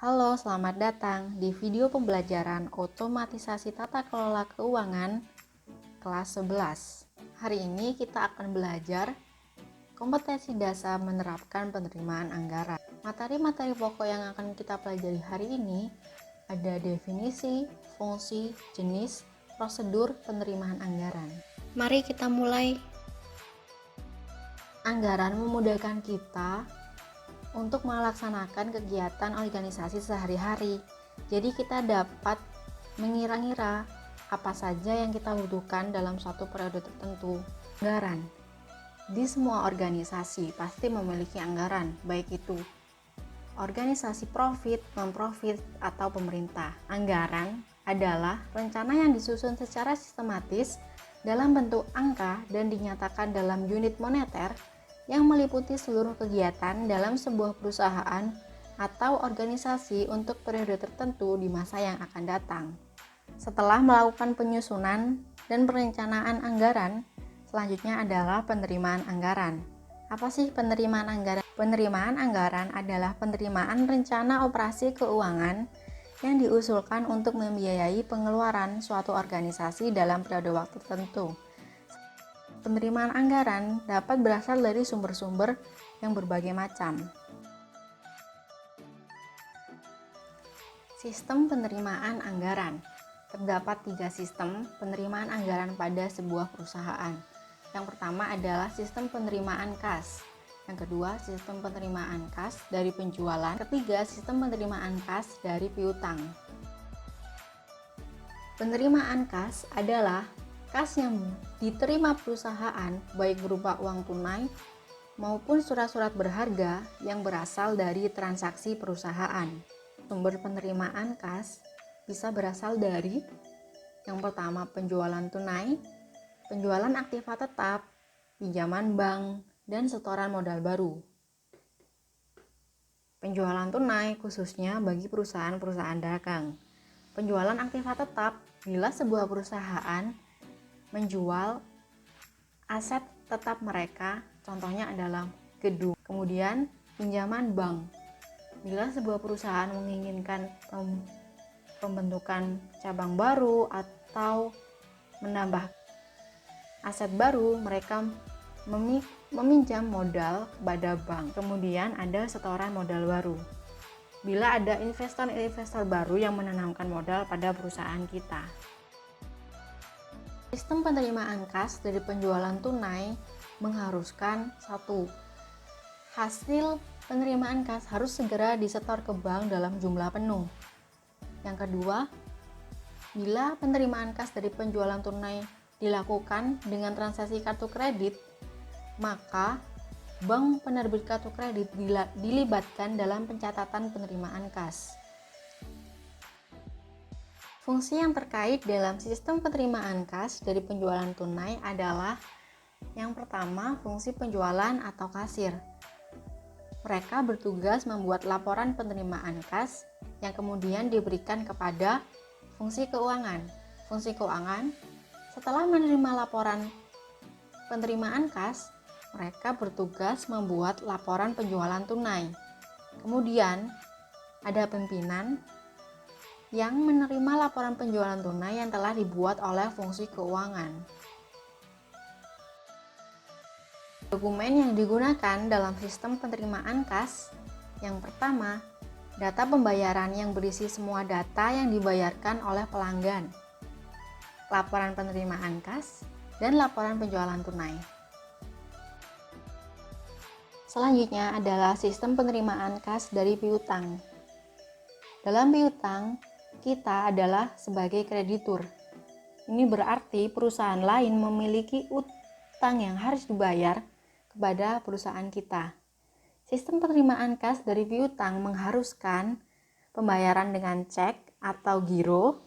Halo, selamat datang di video pembelajaran otomatisasi tata kelola keuangan kelas 11. Hari ini kita akan belajar kompetensi dasar menerapkan penerimaan anggaran. Materi-materi pokok yang akan kita pelajari hari ini ada definisi, fungsi, jenis, prosedur penerimaan anggaran. Mari kita mulai. Anggaran memudahkan kita untuk melaksanakan kegiatan organisasi sehari-hari. Jadi kita dapat mengira-ngira apa saja yang kita butuhkan dalam suatu periode tertentu. Anggaran di semua organisasi pasti memiliki anggaran, baik itu organisasi profit, non-profit, atau pemerintah. Anggaran adalah rencana yang disusun secara sistematis dalam bentuk angka dan dinyatakan dalam unit moneter yang meliputi seluruh kegiatan dalam sebuah perusahaan atau organisasi untuk periode tertentu di masa yang akan datang. Setelah melakukan penyusunan dan perencanaan anggaran, selanjutnya adalah penerimaan anggaran. Apa sih penerimaan anggaran? Penerimaan anggaran adalah penerimaan rencana operasi keuangan yang diusulkan untuk membiayai pengeluaran suatu organisasi dalam periode waktu tertentu. Penerimaan anggaran dapat berasal dari sumber-sumber yang berbagai macam. Sistem penerimaan anggaran. Terdapat 3 sistem penerimaan anggaran pada sebuah perusahaan. Yang pertama adalah sistem penerimaan kas. Yang kedua, sistem penerimaan kas dari penjualan. Ketiga, sistem penerimaan kas dari piutang. Penerimaan kas adalah kas yang diterima perusahaan baik berupa uang tunai maupun surat-surat berharga yang berasal dari transaksi perusahaan. Sumber penerimaan kas bisa berasal dari yang pertama penjualan tunai, penjualan aktiva tetap, pinjaman bank, dan setoran modal baru. Penjualan tunai khususnya bagi perusahaan-perusahaan dagang. Penjualan aktiva tetap bila sebuah perusahaan menjual aset tetap mereka, contohnya adalah gedung. Kemudian pinjaman bank, bila sebuah perusahaan menginginkan pembentukan cabang baru atau menambah aset baru, mereka meminjam modal kepada bank. Kemudian ada setoran modal baru, bila ada investor-investor baru yang menanamkan modal pada perusahaan kita. Sistem penerimaan kas dari penjualan tunai mengharuskan 1. Hasil penerimaan kas harus segera disetor ke bank dalam jumlah penuh. Yang kedua, bila penerimaan kas dari penjualan tunai dilakukan dengan transaksi kartu kredit, maka bank penerbit kartu kredit dilibatkan dalam pencatatan penerimaan kas. Fungsi yang terkait dalam sistem penerimaan kas dari penjualan tunai adalah yang pertama, fungsi penjualan atau kasir. Mereka bertugas membuat laporan penerimaan kas yang kemudian diberikan kepada fungsi keuangan. Fungsi keuangan, setelah menerima laporan penerimaan kas, mereka bertugas membuat laporan penjualan tunai. Kemudian, ada pimpinan yang menerima laporan penjualan tunai yang telah dibuat oleh fungsi keuangan. Dokumen yang digunakan dalam sistem penerimaan kas, yang pertama, data pembayaran yang berisi semua data yang dibayarkan oleh pelanggan, laporan penerimaan kas, dan laporan penjualan tunai. Selanjutnya adalah sistem penerimaan kas dari piutang. Dalam piutang, kita adalah sebagai kreditur. Ini berarti perusahaan lain memiliki utang yang harus dibayar kepada perusahaan kita. Sistem penerimaan kas dari piutang mengharuskan pembayaran dengan cek atau giro.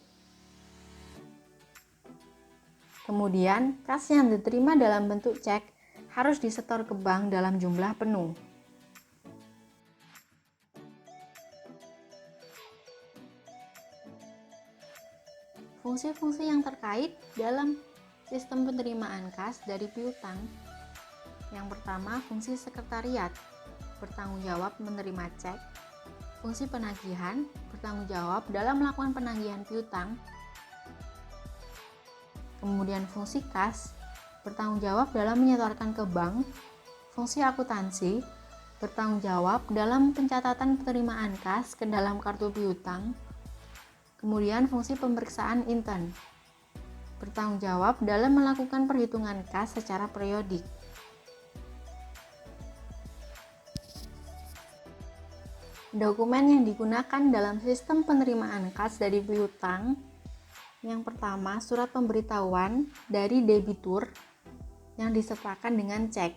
Kemudian, kas yang diterima dalam bentuk cek harus disetor ke bank dalam jumlah penuh. Fungsi-fungsi yang terkait dalam sistem penerimaan kas dari piutang. Yang pertama, fungsi sekretariat, bertanggung jawab menerima cek. Fungsi penagihan bertanggung jawab dalam melakukan penagihan piutang. Kemudian fungsi kas bertanggung jawab dalam menyetorkan ke bank. Fungsi akuntansi bertanggung jawab dalam pencatatan penerimaan kas ke dalam kartu piutang. Kemudian fungsi pemeriksaan intern bertanggung jawab dalam melakukan perhitungan kas secara periodik. Dokumen yang digunakan dalam sistem penerimaan kas dari piutang, yang pertama surat pemberitahuan dari debitur yang disertakan dengan cek.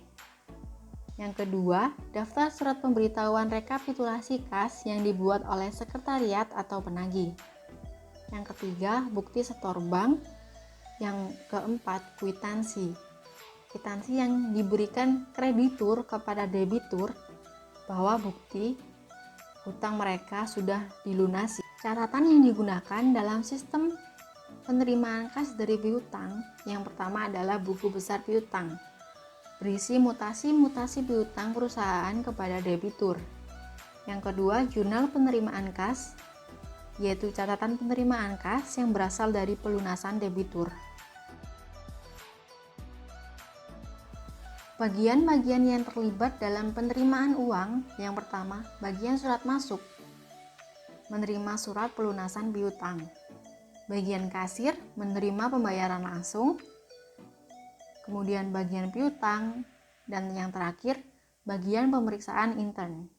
Yang kedua, daftar surat pemberitahuan rekapitulasi kas yang dibuat oleh sekretariat atau penagih. Yang ketiga, bukti setor bank. Yang keempat, kwitansi. Kwitansi yang diberikan kreditur kepada debitur bahwa bukti hutang mereka sudah dilunasi. Catatan yang digunakan dalam sistem penerimaan kas dari piutang yang pertama adalah buku besar piutang, berisi mutasi-mutasi piutang perusahaan kepada debitur. Yang kedua, jurnal penerimaan kas, yaitu catatan penerimaan kas yang berasal dari pelunasan debitur. Bagian-bagian yang terlibat dalam penerimaan uang, yang pertama, bagian surat masuk, menerima surat pelunasan piutang. Bagian kasir, menerima pembayaran langsung. Kemudian bagian piutang, dan yang terakhir, bagian pemeriksaan intern.